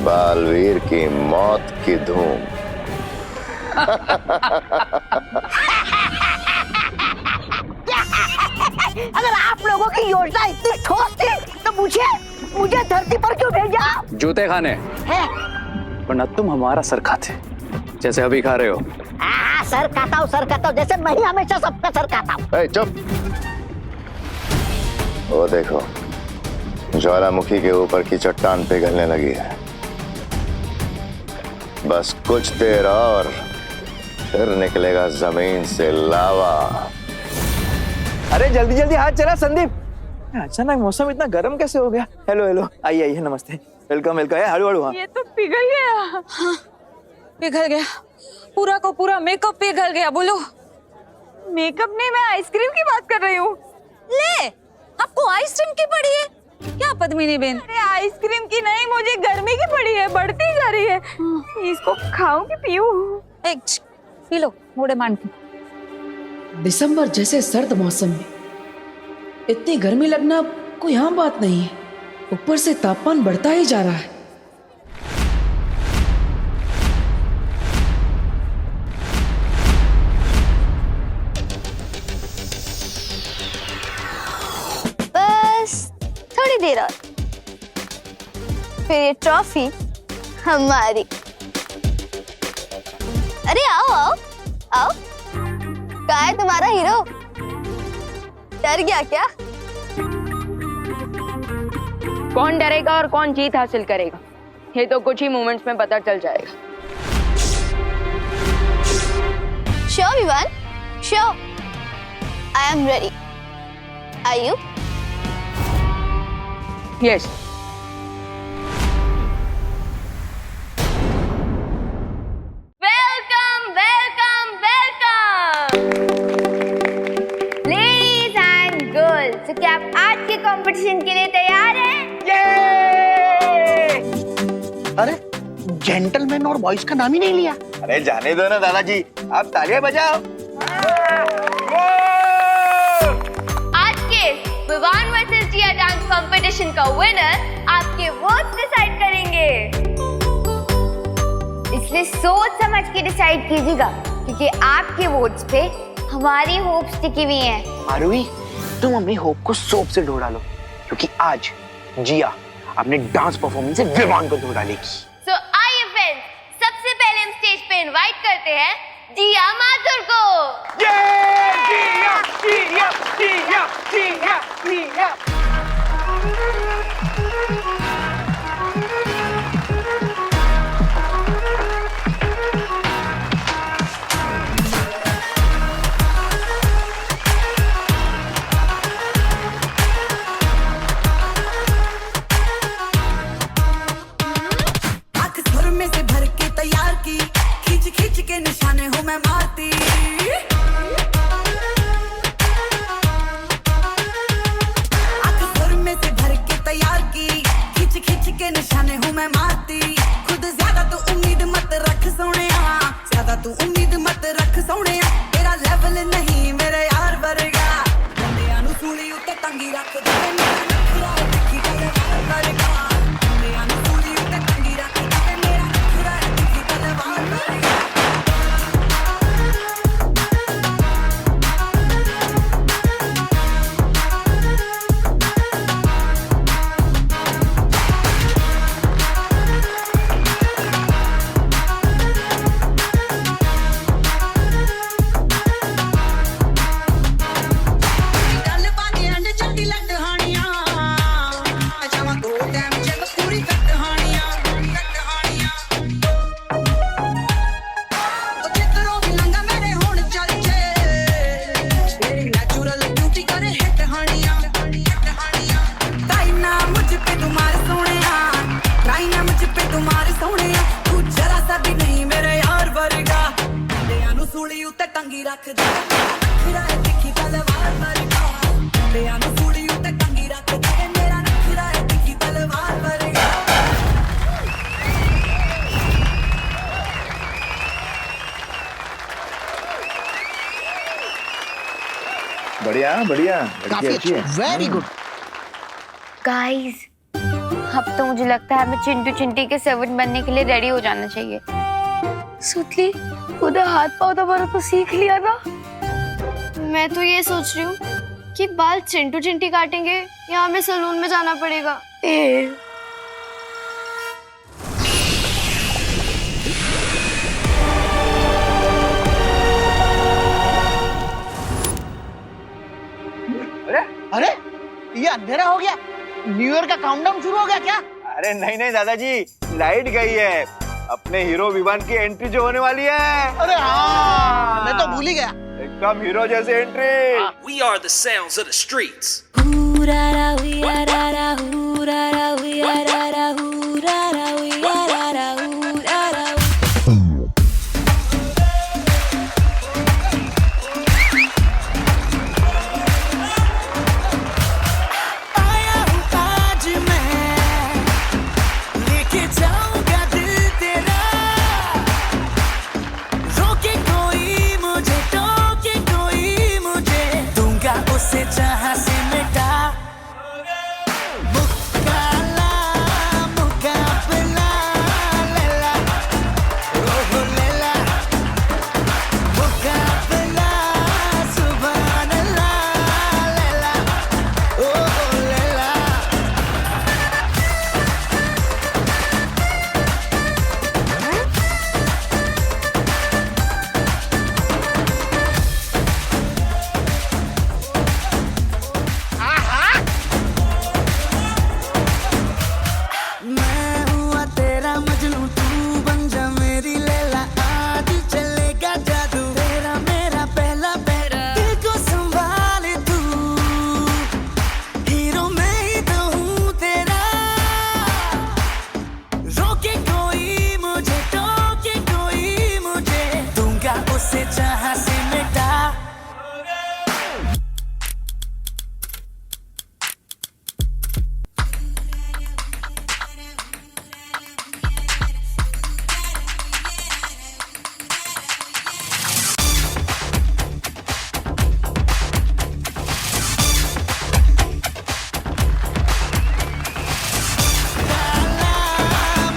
बालवीर की मौत की धूम। अगर आप लोगों की योजना इतनी ठोस थी तो मुझे धरती पर क्यों भेजा? जूते खाने है? वरना तुम हमारा सर खाते, जैसे अभी खा रहे हो। सर खाता हूँ जैसे मैं ही हमेशा सबका सर खाता हूँ। चुप। वो देखो, ज्वालामुखी के ऊपर की चट्टान पिघलने लगी है। बस कुछ देर और, फिर निकलेगा जमीन से लावा। अरे जल्दी जल्दी हाथ चला संदीप। अचानक मौसम इतना गर्म कैसे हो गया? हेलो, आइए, नमस्ते, वेलकम। हड़ू। हाँ, ये तो पिघल गया। हाँ, पिघल गया, पूरा को पूरा मेकअप पिघल गया। बोलो। मेकअप नहीं, मैं आइसक्रीम की बात कर रही हूँ। ले, आपको आइसक्रीम की पड़ी है क्या पद्मिनी बेन? अरे आइसक्रीम की नहीं, मुझे गर्मी की पड़ी है, बढ़ती जा रही है। इसको खाऊं कि पीऊं? एक पी लो, मोड़े मान के। दिसंबर जैसे सर्द मौसम में इतनी गर्मी लगना कोई आम बात नहीं है। ऊपर से तापमान बढ़ता ही जा रहा है। बस थोड़ी देर और, फिर ये ट्रॉफी हमारी। अरे आओ। कहाँ है तुम्हारा हीरो? डर गया क्या? कौन डरेगा और कौन जीत हासिल करेगा, ये तो कुछ ही मोमेंट्स में पता चल जाएगा। Sure, Vivan. Sure. I am ready. Are you? Yes. तो क्या आप आज के कंपटीशन के लिए तैयार हैं? अरे जेंटलमैन और बॉयज का नाम ही नहीं लिया। अरे जाने दो ना दादाजी, आप तालियां बजाओ। आज के विवान वर्सेस जिया डांस कंपटीशन का विनर आपके वोट्स डिसाइड करेंगे, इसलिए सोच समझ के डिसाइड कीजिएगा, क्योंकि आपके वोट्स पे हमारी होप्स टिकी हुई हैं। आरुई, तुम अपनी होप को सोप से धो डालो, क्योंकि आज जिया अपने डांस परफॉर्मेंस से विवान को धो डालेगी। तो आइए फ्रेंड्स, सबसे पहले हम स्टेज पे इनवाइट करते हैं जिया माथुर को। जिया। खींच के निशाने हूँ मैं मारती, आंख सुर में से भर के तैयार की, खींच के निशाने हूँ मैं मारती। खुद ज्यादा तू उम्मीद मत रख सोनिया, ज्यादा तू उम्मीद मत रख सोनिया, तेरा लेवल नहीं मेरे यार वर्गा, बंदियां नू सूली उत्ते तंगी रख दे, मेरा नखरा दिखी गले वर्गा। टंगी रख दे नखरा है तिखी तलवार वर्गा तेरा नु फूड़ी उते टंगी रख दे मेरा नखरा है तिखी तलवार वर्गा बढ़िया बढ़िया, काफी अच्छी है। Very good. गाइस, अब तो मुझे लगता है हमें चिंटू चिंटी के सर्वेंट बनने के लिए रेडी हो जाना चाहिए। सुतली उधर हाथ पाँव दबाना तो सीख लिया ना। मैं तो ये सोच रही हूँ कि बाल चिंटू चिंटी काटेंगे या हमें सलून में जाना पड़ेगा। अरे ये अंधेरा हो गया, न्यू ईयर का काउंटडाउन शुरू हो गया क्या? अरे नहीं नहीं दादाजी, लाइट गई है। अपने हीरो विवान की एंट्री जो होने वाली है। अरे हाँ, मैं तो भूल ही गया। एकदम हीरो जैसे entry. We are the sounds of the streets. आया हूँ आज मैं, लेके जाऊंगा दिल तेरा, रोके कोई मुझे, टोके कोई मुझे, दूंगा उसे जहां से मिटा। मुकाला मुकाबला लैला, ओहो लैला, मुकाबला सुभान अल्लाह लैला, ओहो लैला। मैं हुआ तेरा मजनू, तू बन जा मेरी लैला, आज चलेगा जादू, तेरा मेरा पहला पैरा, दिल को संभाले तू, हीरो मैं ही तो हूँ तेरा, रोके कोई मुझे, टोके कोई मुझे, दूंगा उसे जहां से मिटा।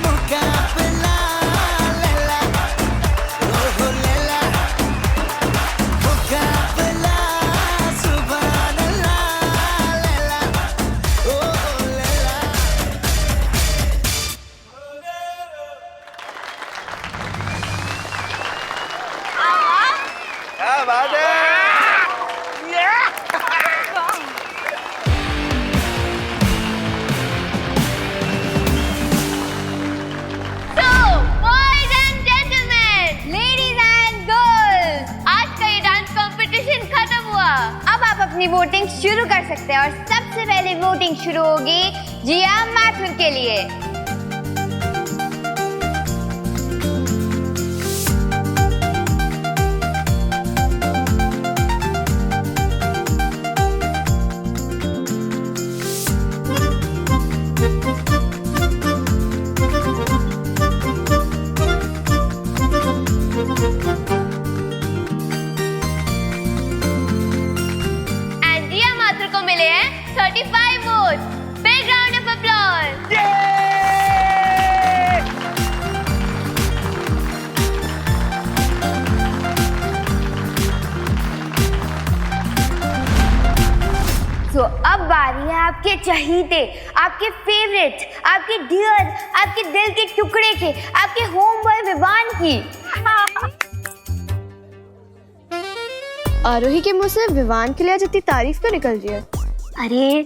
मुकाबला लैला, ओहो लैला, मुकाबला सुभान अल्लाह लैला, ओहो लैला। क्या बात है। Boys and gentleman, ladies and girls, आज का ये डांस कंपटीशन खत्म हुआ। अब आप अपनी वोटिंग शुरू कर सकते हैं और सबसे पहले वोटिंग शुरू होगी जिया मैथुर के लिए। एंड जिया माथुर को मिले हैं 35 vote. Big round of applause. तो अब बारी है आपके चहीते, आपके फेवरेट, आपके डियर, आपके दिल के टुकड़े के, आपके होम बॉय विवान की। आरोही के मुंह से विवान के लिए आज इतनी तारीफ क्यों निकल रही है? अरे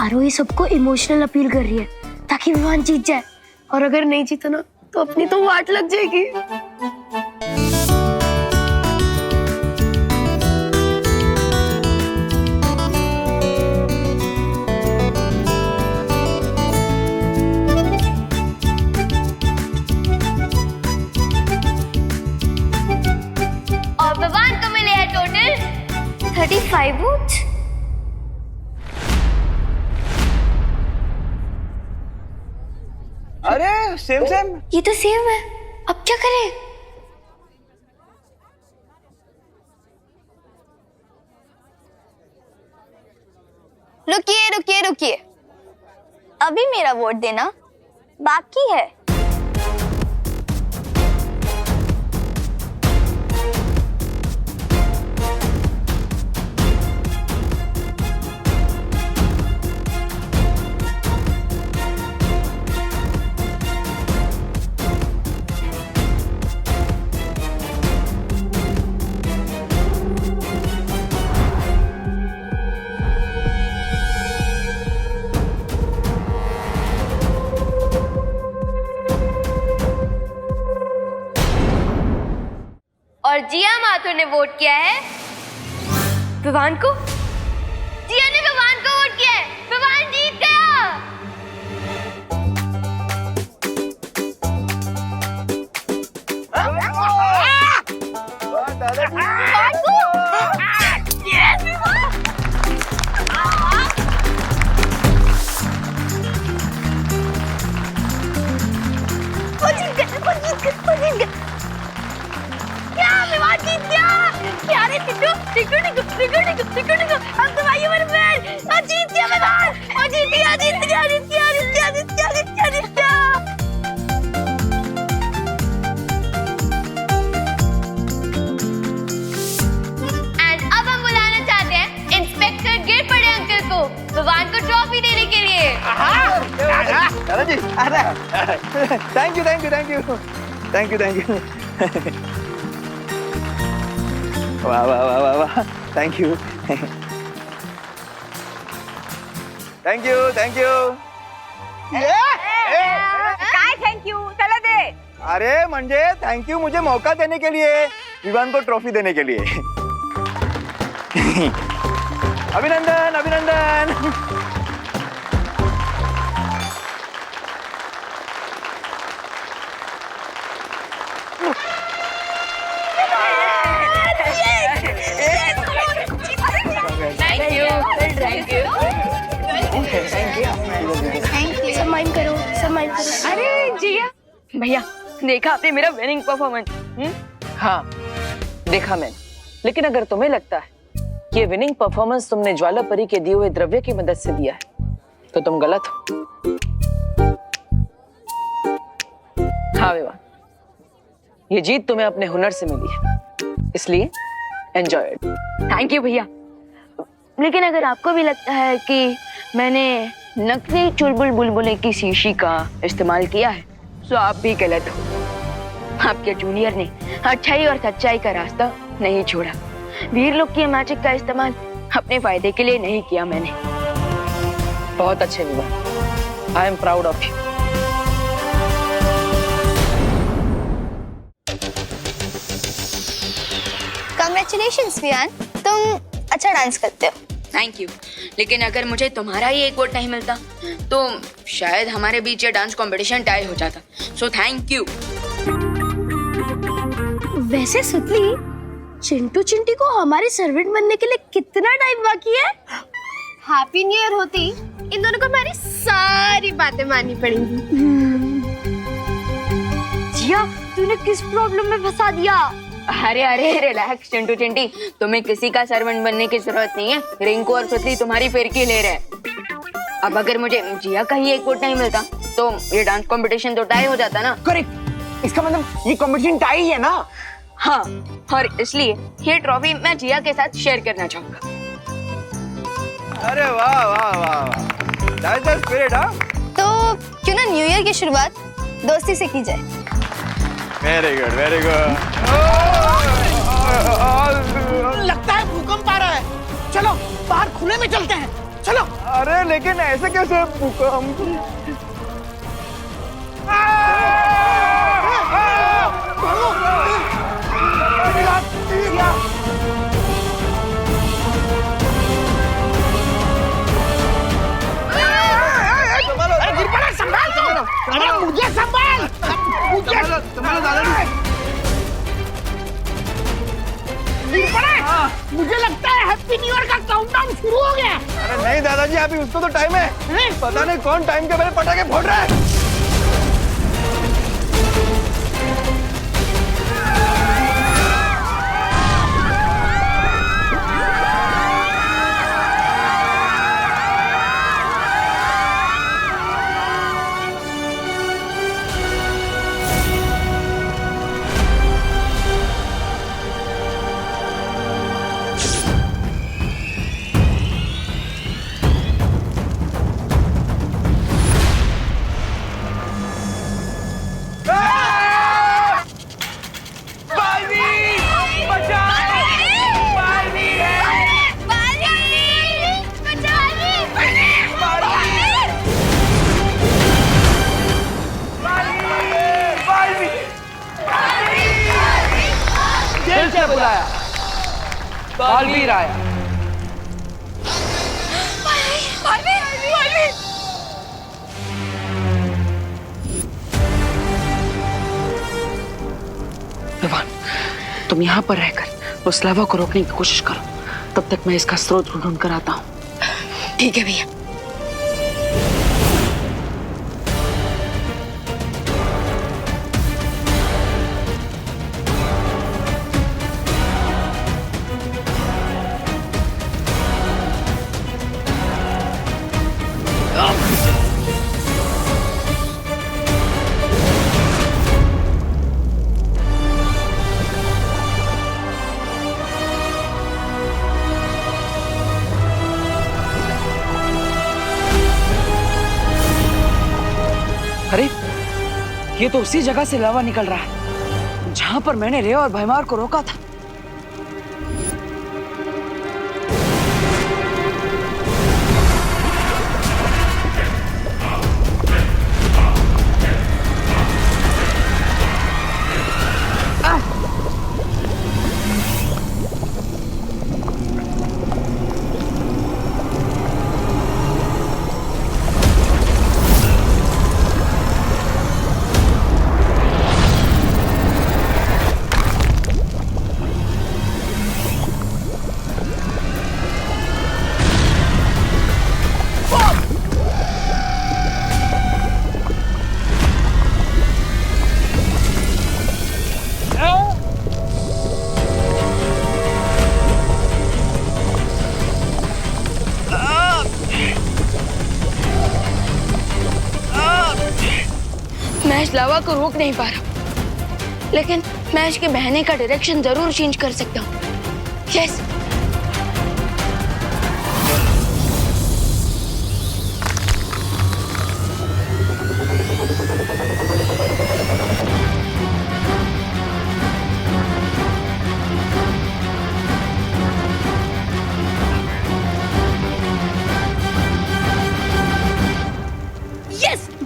आरोही सबको इमोशनल अपील कर रही है ताकि विवान जीत जाए, और अगर नहीं जीता ना तो अपनी तो वाट लग जाएगी। और विवान को मिले अरे सेम सेम। ये तो सेम है, अब क्या करें? रुकिए रुकिए रुकिए, अभी मेरा वोट देना बाकी है। और जिया माथुर ने वोट किया है विवान को। जिया ने विवान को वोट किया है, विवान जीत गया। विवान को ट्रॉफी देने के लिए। दादाजी thank you thank you thank you thank you thank you. वाह वाह वाह वाह वाह, thank you thank you thank you. काय थैंक यू, चला दे। अरे म्हणजे थैंक यू मुझे मौका देने के लिए, विवान को ट्रॉफी देने के लिए। अभिनंदन अभिनंदन। सम्मान करो, सम्मान करो। अरे जिया भैया, देखा आपने मेरा विनिंग परफॉर्मेंस? हाँ देखा मैंने, लेकिन अगर तुम्हें लगता है कि ये विनिंग परफॉर्मेंस तुमने ज्वाला परी के दिए हुए द्रव्य की मदद से दिया है तो तुम गलत हो। हाँ विवान, ये जीत तुम्हें अपने हुनर से मिली है, इसलिए एंजॉय इट। थैंक यू भैया, लेकिन अगर आपको भी लगता है कि मैंने नकली चुलबुल बुलबुले की शीशी का इस्तेमाल किया है तो आप भी गलत हो। आपके जूनियर ने अच्छाई और सच्चाई का रास्ता नहीं छोड़ा। वीर लोग की मैजिक का इस्तेमाल अपने फायदे के लिए नहीं किया मैंने। बहुत अच्छे Vivaan, I am proud of you. Congratulations Vivaan, तुम अच्छा डांस करते हो। थैंक यू, लेकिन अगर मुझे तुम्हारा ही एक वोट नहीं मिलता तो शायद हमारे बीच ये डांस कंपटीशन टाई हो जाता। So thank you. वैसे सुतली, चिंटू चिंटी को हमारे सर्वेंट बनने के लिए कितना टाइम बाकी है? हैप्पी न्यू ईयर होती इन दोनों को हमारी सारी बातें माननी पड़ेंगी। जिया, तूने किस प्रॉब्लम में फंसा दिया? अरे अरे रिलैक्स चिंटू चिंटी, तुम्हें किसी का सर्वेंट बनने की जरूरत नहीं है। रिंकू और सुतली तुम्हारी फिरकी ले रहे हैं। अब अगर मुझे जिया का ही एक वोट नहीं मिलता तो ये डांस कंपटीशन तो टाई हो जाता ना। करेक्ट, इसका मतलब ये कंपटीशन टाई है ना? हाँ, और इसलिए ये ट्रॉफी मैं जिया के साथ शेयर करना चाहूंगा। अरे वाह वाह वाह, दैट्स द स्पिरिट। हाँ, तो क्यों ना न्यू ईयर की शुरुआत दोस्ती से की जाए। Very good very good. लगता है भूकंप आ रहा है, चलो बाहर खुले में चलते हैं, चलो। अरे लेकिन ऐसे कैसे भूकंप? अरे मुझे संभाल, मुझे लगता है हैप्पी न्यू ईयर का काउंटडाउन शुरू हो गया। अरे नहीं दादाजी, अभी उसको तो टाइम है। पता नहीं कौन टाइम के पहले पटाखे फोड़ रहा है। बुलाया, बालवीर आया। विवान, तुम यहाँ पर रहकर उस लावा को रोकने की कोशिश करो, तब तक मैं इसका स्रोत ढूंढ कर आता हूँ। ठीक है भैया। अरे, ये तो उसी जगह से लावा निकल रहा है जहां पर मैंने रे और भैमार को रोका था। मैं इस लावा को रोक नहीं पा रहा, लेकिन मैं इसके बहने का डायरेक्शन जरूर चेंज कर सकता हूँ। यस।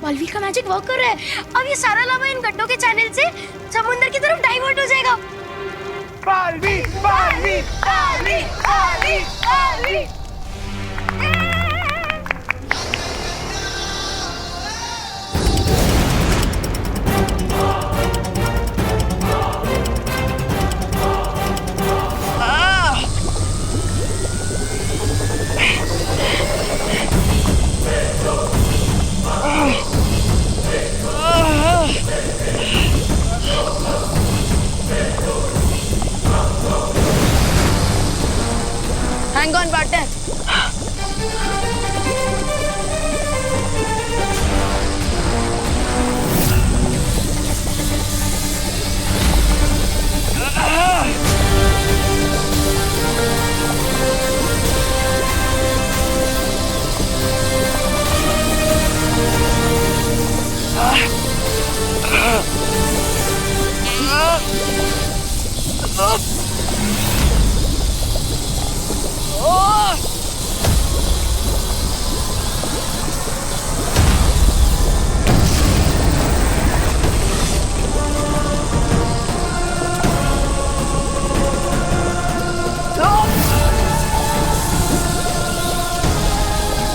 बालवीर का मैजिक वर्क कर रहा है। अब ये सारा लावा इन गड्ढों के चैनल से समुद्र की तरफ डाइवर्ट हो जाएगा। Baalveer, Baalveer, Baalveer, Baalveer, Baalveer. Hang on, partner.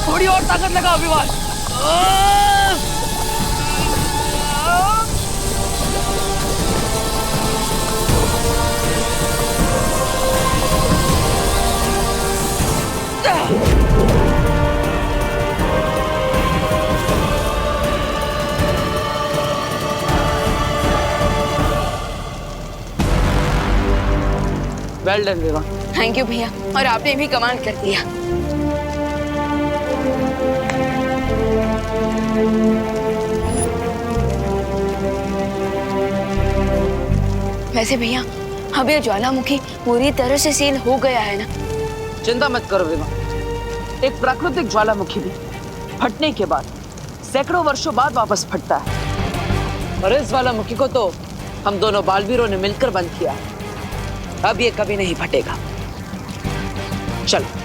थोड़ी और ताकत लगा अभिमान। वेल डन विवा। थैंक यू भैया, और आपने भी कमांड कर दिया। वैसे भैया, अब ये ज्वालामुखी पूरी तरह से सील हो गया है ना? चिंता मत करो विवा, एक प्राकृतिक ज्वालामुखी भी फटने के बाद सैकड़ों वर्षों बाद वापस फटता है, और इस ज्वालामुखी को तो हम दोनों बालवीरों ने मिलकर बंद किया है। अब ये कभी नहीं फटेगा। चलो।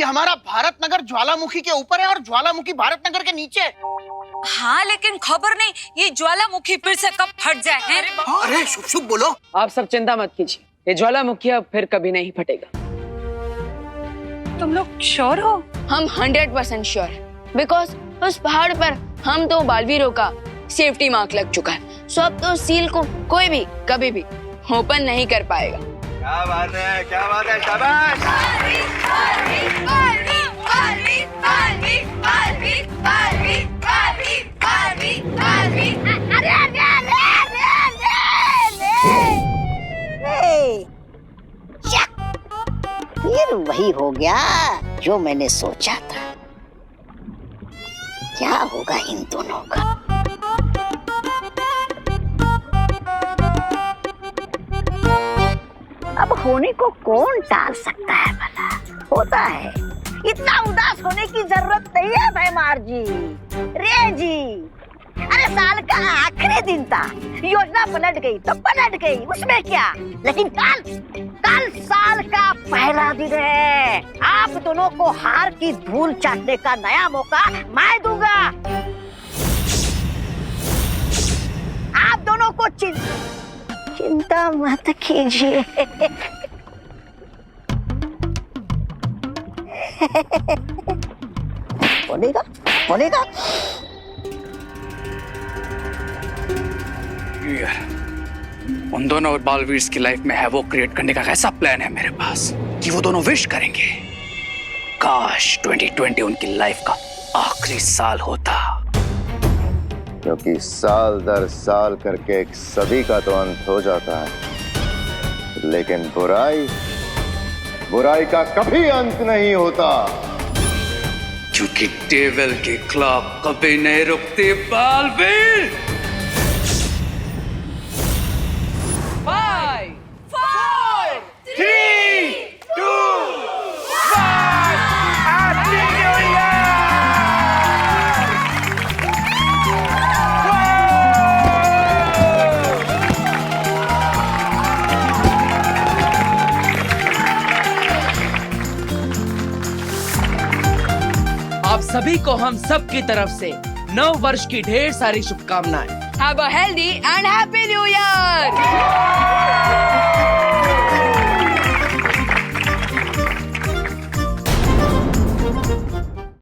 हमारा भारत नगर ज्वालामुखी के ऊपर है और ज्वालामुखी भारत नगर के नीचे है। हाँ, लेकिन खबर नहीं ये ज्वालामुखी फिर से कब फट जाए हैं? अरे शुभ शुभ बोलो। आप सब चिंता मत कीजिए, ये ज्वालामुखी अब फिर कभी नहीं फटेगा। तुम लोग श्योर हो? हम 100% श्योर है, बिकॉज उस पहाड़ पर हम दो बालवीरों का सेफ्टी मार्क लग चुका है। सो अब तो सील को कोई भी कभी भी ओपन नहीं कर पाएगा। क्या बात है, क्या बात है, शाबाश। फिर वही हो गया जो मैंने सोचा था। क्या होगा इन दोनों का? अब होने को कौन टाल सकता है भला? होता है। इतना उदास होने की जरूरत नहीं है भैमार जी, रे जी। अरे साल का आखिरी दिन था, योजना पलट गई तो पलट गई, उसमें क्या। लेकिन कल साल का पहला दिन है। आप दोनों को हार की धूल चाटने का नया मौका मैं दूंगा। आप दोनों को चिंता मत कीजिए। बोलेगा। उन दोनों बालवीर की लाइफ में है वो क्रिएट करने का ऐसा प्लान है मेरे पास कि वो दोनों विश करेंगे काश 2020 उनकी लाइफ का आखिरी साल होता। क्योंकि साल दर साल करके एक सदी का तो अंत हो जाता है, लेकिन बुराई का कभी अंत नहीं होता। क्योंकि डेविल के खिलाफ कभी नहीं रुकते बालवीर। 5, 4, 3, 2, 1 happy new year. आप सभी को हम सब की तरफ से नव वर्ष की ढेर सारी शुभकामनाएं। Have a healthy and happy new year!